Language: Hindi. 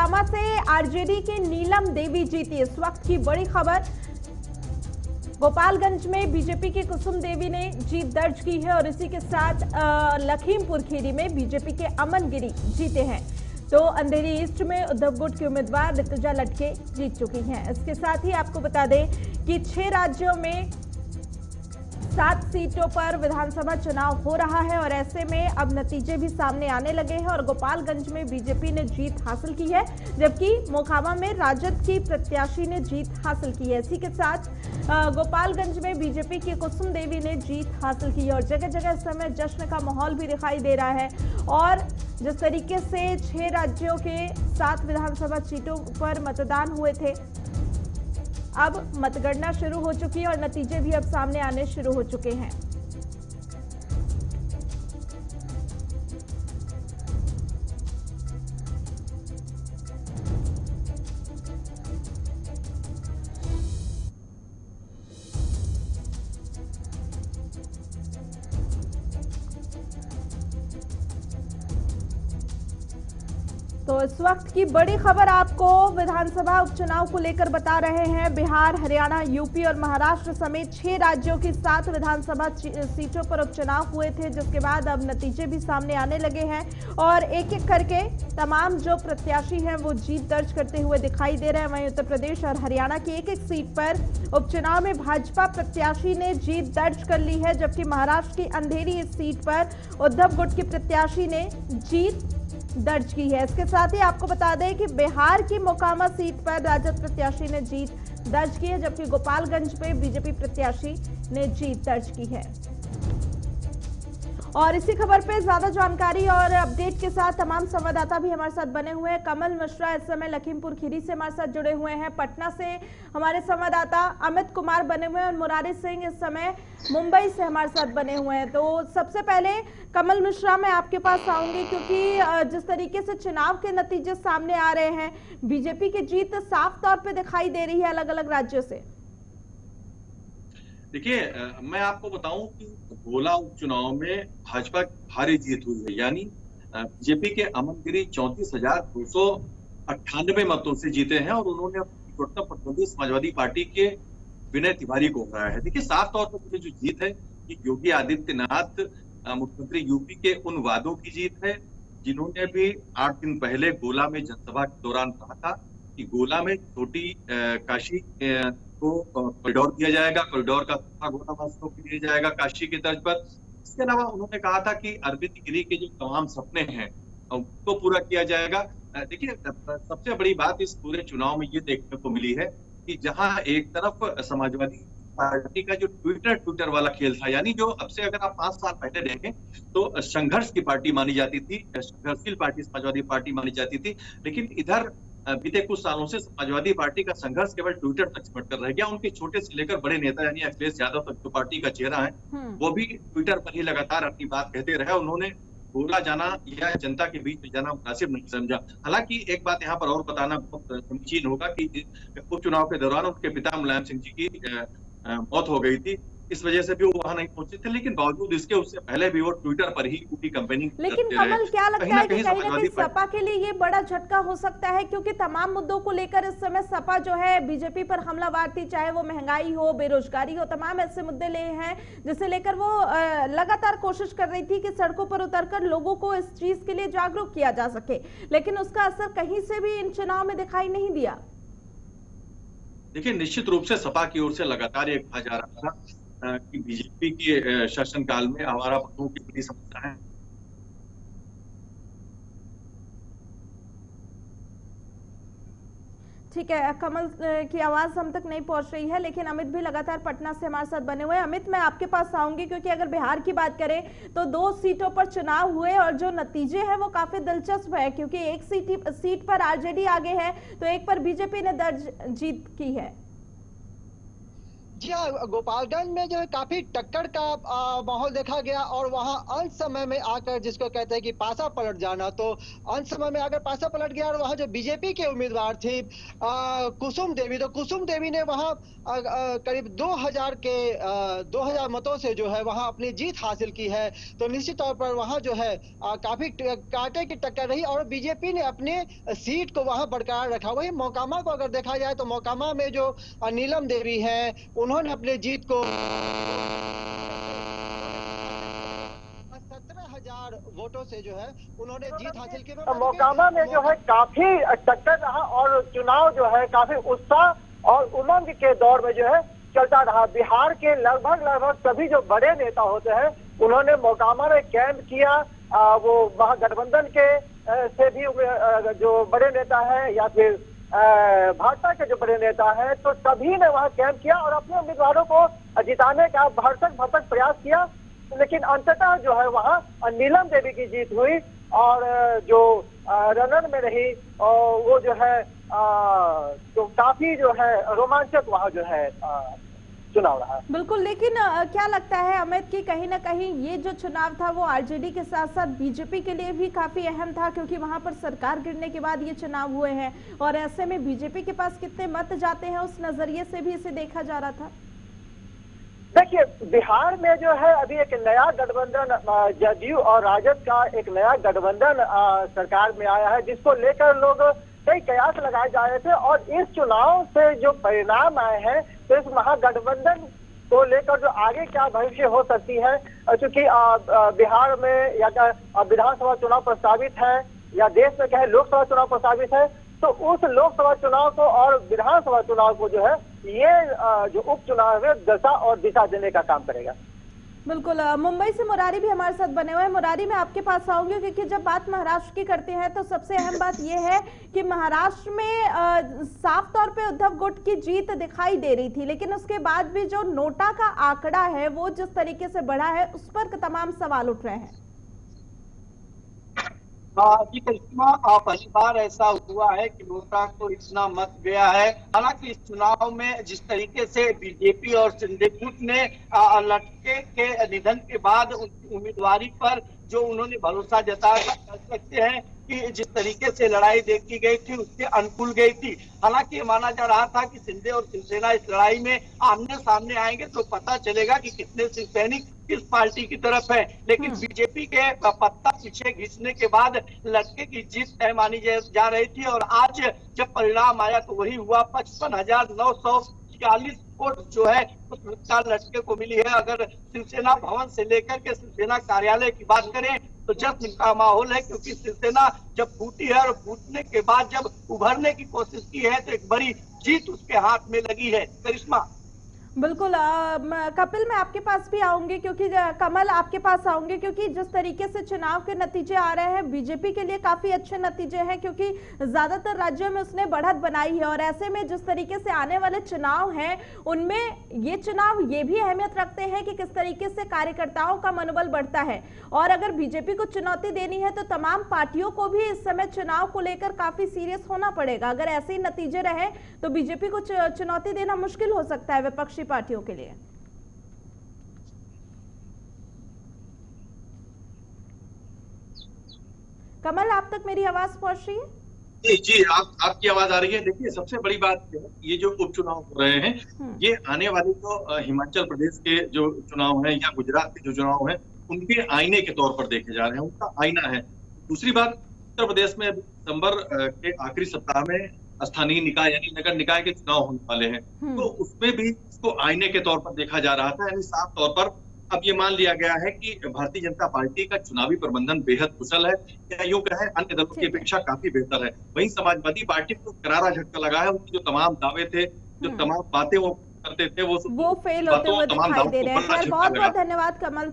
मोकामा से आरजेडी की नीलम देवी जीती। इस वक्त की बड़ी खबर, गोपालगंज में बीजेपी की कुसुम देवी ने जीत दर्ज की है और इसी के साथ लखीमपुर खीरी में बीजेपी के अमन गिरी जीते हैं। तो अंधेरी ईस्ट में उद्धव गुट की उम्मीदवार ऋतुजा लटके जीत चुकी हैं। इसके साथ ही आपको बता दें कि 6 राज्यों में 7 सीटों पर विधानसभा चुनाव हो रहा है और ऐसे में अब नतीजे भी सामने आने लगे हैं और गोपालगंज में बीजेपी ने जीत हासिल की है, जबकि मोकामा में राजद की प्रत्याशी ने जीत हासिल की है। इसी के साथ गोपालगंज में बीजेपी की कुसुम देवी ने जीत हासिल की है और जगह जगह इस समय जश्न का माहौल भी दिखाई दे रहा है। और जिस तरीके से 6 राज्यों के 7 विधानसभा सीटों पर मतदान हुए थे, अब मतगणना शुरू हो चुकी है और नतीजे भी अब सामने आने शुरू हो चुके हैं। तो इस वक्त की बड़ी खबर आपको विधानसभा उपचुनाव को लेकर बता रहे हैं। बिहार, हरियाणा, यूपी और महाराष्ट्र समेत 6 राज्यों की 7 विधानसभा सीटों पर उपचुनाव हुए थे, जिसके बाद अब नतीजे भी सामने आने लगे हैं और एक एक करके तमाम जो प्रत्याशी हैं वो जीत दर्ज करते हुए दिखाई दे रहे हैं। वहीं उत्तर प्रदेश और हरियाणा की एक एक सीट पर उपचुनाव में भाजपा प्रत्याशी ने जीत दर्ज कर ली है, जबकि महाराष्ट्र की अंधेरी इस सीट पर उद्धव गुट की प्रत्याशी ने जीत दर्ज की है। इसके साथ ही आपको बता दें कि बिहार की मोकामा सीट पर राजद प्रत्याशी ने जीत दर्ज की है, जबकि गोपालगंज पे बीजेपी प्रत्याशी ने जीत दर्ज की है। और इसी खबर पे ज्यादा जानकारी और अपडेट के साथ तमाम संवाददाता भी हमारे साथ बने हुए हैं। कमल मिश्रा इस समय लखीमपुर खीरी से हमारे साथ जुड़े हुए हैं। पटना से हमारे संवाददाता अमित कुमार बने हुए हैं और मुरारी सिंह इस समय मुंबई से हमारे साथ बने हुए हैं। तो सबसे पहले कमल मिश्रा, मैं आपके पास आऊंगी क्योंकि जिस तरीके से चुनाव के नतीजे सामने आ रहे हैं, बीजेपी की जीत साफ तौर पर दिखाई दे रही है अलग अलग राज्यों से। देखिए, मैं आपको बताऊं कि गोला उपचुनाव में भाजपा की भारी जीत हुई है। यानी बीजेपी के अमन गिरी 34,298 मतों से जीते हैं और उन्होंने निकटतम प्रतिद्वंदी समाजवादी पार्टी के विनय तिवारी को हराया है। देखिए, साफ तौर पर जो जीत है ये योगी आदित्यनाथ मुख्यमंत्री यूपी के उन वादों की जीत है जिन्होंने भी 8 दिन पहले गोला में जनसभा के दौरान कहा था कि गोला में छोटी काशी को कॉरिडोर दिया जाएगा, कॉरिडोर का गोला वासियों को दिया जाएगा काशी की तर्ज पर। इसके अलावा उन्होंने कहा था कि अरविंद गिरी के जो तमाम सपने हैं उनको पूरा किया जाएगा। देखिए, सबसे बड़ी बात इस पूरे चुनाव में ये देखने को मिली है कि जहां एक तरफ समाजवादी पार्टी का जो ट्विटर वाला खेल था, यानी जो अब से अगर आप 5 साल पहले देखें तो संघर्ष की पार्टी मानी जाती थी, संघर्षशील पार्टी समाजवादी पार्टी मानी जाती थी, लेकिन इधर बीते कुछ सालों से समाजवादी पार्टी का संघर्ष केवल ट्विटर तक सिमट कर रह गया। उनके छोटे से लेकर बड़े नेता यानी अखिलेश यादव तक जो पार्टी का चेहरा है वो भी ट्विटर पर ही लगातार अपनी बात कहते रहे। उन्होंने गोला जाना या जनता के बीच में जाना मुनासिब नहीं समझा। हालांकि एक बात यहाँ पर और बताना बहुत समीचीन होगा कि उपचुनाव के दौरान उनके पिता मुलायम सिंह जी की मौत हो गई थी, इस वजह से भी वो वहां नहीं पहुंचे थे, लेकिन बावजूद इसके उससे पहले भी वो ट्विटर पर ही उनकी कंपेनिंग करते रहे। लेकिन कमल, क्या लगता है कि कहीं ना कहीं सपा के लिए ये बड़ा झटका हो सकता है, क्योंकि तमाम मुद्दों को लेकर इस समय सपा जो है बीजेपी पर हमलावर थी, चाहे वो महंगाई हो, बेरोजगारी हो, तमाम ऐसे मुद्दे ले हैं जिसे लेकर वो लगातार कोशिश कर रही थी कि सड़कों पर उतरकर लोगों को इस चीज के लिए जागरूक किया जा सके, लेकिन उसका असर कहीं से भी इन चुनाव में दिखाई नहीं दिया। देखिए, निश्चित रूप से सपा की ओर से लगातार ये कहा जा रहा था कि बीजेपी के शासनकाल में आवारा पशुओं की बड़ी समस्या है। ठीक है, कमल की आवाज हम तक नहीं पहुंच रही है, लेकिन अमित भी लगातार पटना से हमारे साथ बने हुए हैं। अमित, मैं आपके पास आऊंगी क्योंकि अगर बिहार की बात करें तो 2 सीटों पर चुनाव हुए और जो नतीजे हैं वो काफी दिलचस्प है, क्योंकि एक सीट पर आरजेडी आगे है तो एक पर बीजेपी ने दर्ज जीत की है। जी हाँ, गोपालगंज में जो है काफी टक्कर का माहौल देखा गया और वहां अंत समय में आकर जिसको कहते हैं कि पासा पलट जाना, तो अंत समय में आकर पासा पलट गया और वहां जो बीजेपी के उम्मीदवार थी कुसुम देवी, तो कुसुम देवी ने वहां करीब 2000 मतों से जो है वहां अपनी जीत हासिल की है। तो निश्चित तौर पर वहां जो है काफी कांटे की टक्कर रही और बीजेपी ने अपने सीट को वहां बरकरार रखा। वही मोकामा को अगर देखा जाए तो मोकामा में जो नीलम देवी है, उन्होंने अपनी जीत को 17,000 वोटों से जो है उन्होंने जीत हासिल की। मोकामा में जो है काफी टक्कर रहा और चुनाव जो है काफी उत्साह और उमंग के दौर में जो है चलता रहा। बिहार के लगभग सभी जो बड़े नेता होते हैं उन्होंने मोकामा में कैंप किया। वो महागठबंधन के से भी जो बड़े नेता है या फिर भाजपा के जो बड़े नेता हैं, तो सभी ने वहां कैंप किया और अपने उम्मीदवारों को जिताने का भरसक प्रयास किया। लेकिन अंततः जो है वहां नीलम देवी की जीत हुई और जो रनर में रही और वो जो है तो काफी जो है रोमांचक वहां जो है चुनाव रहा। बिल्कुल, लेकिन क्या लगता है अमित कि कहीं ना कहीं ये जो चुनाव था वो आरजेडी के साथ साथ बीजेपी के लिए भी काफी अहम था, क्योंकि वहां पर सरकार गिरने के बाद ये चुनाव हुए हैं और ऐसे में बीजेपी के पास कितने मत जाते हैं उस नजरिए से भी इसे देखा जा रहा था। देखिए, बिहार में जो है अभी एक नया गठबंधन जदयू और राजद का एक नया गठबंधन सरकार में आया है, जिसको लेकर लोग कई कयास लगाए जा रहे थे और इस चुनाव से जो परिणाम आए हैं तो इस महागठबंधन को लेकर जो आगे क्या भविष्य हो सकती है, क्योंकि बिहार में या विधानसभा चुनाव प्रस्तावित है या देश में कहे लोकसभा चुनाव प्रस्तावित है, तो उस लोकसभा चुनाव को और विधानसभा चुनाव को जो है ये जो उपचुनाव है दशा और दिशा देने का काम करेगा। बिल्कुल, मुंबई से मुरारी भी हमारे साथ बने हुए हैं। मुरारी, में आपके पास आऊंगी क्योंकि जब बात महाराष्ट्र की करते हैं तो सबसे अहम बात यह है कि महाराष्ट्र में साफ तौर पे उद्धव गुट की जीत दिखाई दे रही थी, लेकिन उसके बाद भी जो नोटा का आंकड़ा है वो जिस तरीके से बढ़ा है उस पर तमाम सवाल उठ रहे हैं। जी करिश्मा, पहली बार ऐसा हुआ है कि नोटा को इतना मत गया है। हालांकि इस चुनाव में जिस तरीके से बीजेपी और शिंदे गुट ने लटके के निधन के बाद उनकी उम्मीदवारी पर जो उन्होंने भरोसा जताया, कह सकते हैं कि जिस तरीके से लड़ाई देखी गई थी उसके अनुकूल गई थी। हालांकि माना जा रहा था कि शिंदे और शिवसेना इस लड़ाई में आमने सामने आएंगे तो पता चलेगा कि कितने शिव सैनिक किस पार्टी की तरफ है, लेकिन बीजेपी के पत्ता पीछे घिसने के बाद लटके की जीत तय मानी जा रही थी और आज जब परिणाम आया तो वही हुआ। 55,940 वोट जो है उस लटके को मिली है। अगर शिवसेना भवन से लेकर के शिवसेना कार्यालय की बात करें तो जश्न का माहौल है, क्योंकि शिवसेना जब फूटी है और फूटने के बाद जब उभरने की कोशिश की है तो एक बड़ी जीत उसके हाथ में लगी है। करिश्मा। बिल्कुल, कपिल मैं आपके पास भी आऊंगी क्योंकि कमल आपके पास आऊंगी क्योंकि जिस तरीके से चुनाव के नतीजे आ रहे हैं बीजेपी के लिए काफी अच्छे नतीजे हैं, क्योंकि ज्यादातर राज्यों में उसने बढ़त बनाई है और ऐसे में जिस तरीके से आने वाले चुनाव हैं उनमें ये चुनाव ये भी अहमियत रखते हैं कि किस तरीके से कार्यकर्ताओं का मनोबल बढ़ता है। और अगर बीजेपी को चुनौती देनी है तो तमाम पार्टियों को भी इस समय चुनाव को लेकर काफी सीरियस होना पड़ेगा। अगर ऐसे ही नतीजे रहे तो बीजेपी को चुनौती देना मुश्किल हो सकता है विपक्षी पार्टियों के लिए। कमल, आप तक मेरी आवाज पहुंच रही है? जी, आपकी आवाज आ रही है। देखिए, सबसे बड़ी बात ये जो उपचुनाव हो रहे हैं ये आने वाले जो हिमाचल प्रदेश के जो चुनाव हैं या गुजरात के जो चुनाव हैं उनके आईने के तौर पर देखे जा रहे हैं, उनका आईना है। दूसरी बात, उत्तर प्रदेश में दिसंबर के आखिरी सप्ताह में स्थानीय निकाय यानी नगर निकाय के चुनाव होने वाले हैं, तो उसमें भी इसको आईने के तौर पर देखा जा रहा था। यानी साफ तौर पर अब ये मान लिया गया है कि भारतीय जनता पार्टी का चुनावी प्रबंधन बेहद कुशल है या यूं कहें अन्य दलों की अपेक्षा काफी बेहतर है। वहीं समाजवादी पार्टी को करारा झटका लगा है। उनके जो तमाम दावे थे, जो तमाम बातें वो करते थे वो फेल होते हुए दिखाई दे रहे हैं। बहुत बहुत धन्यवाद कमल।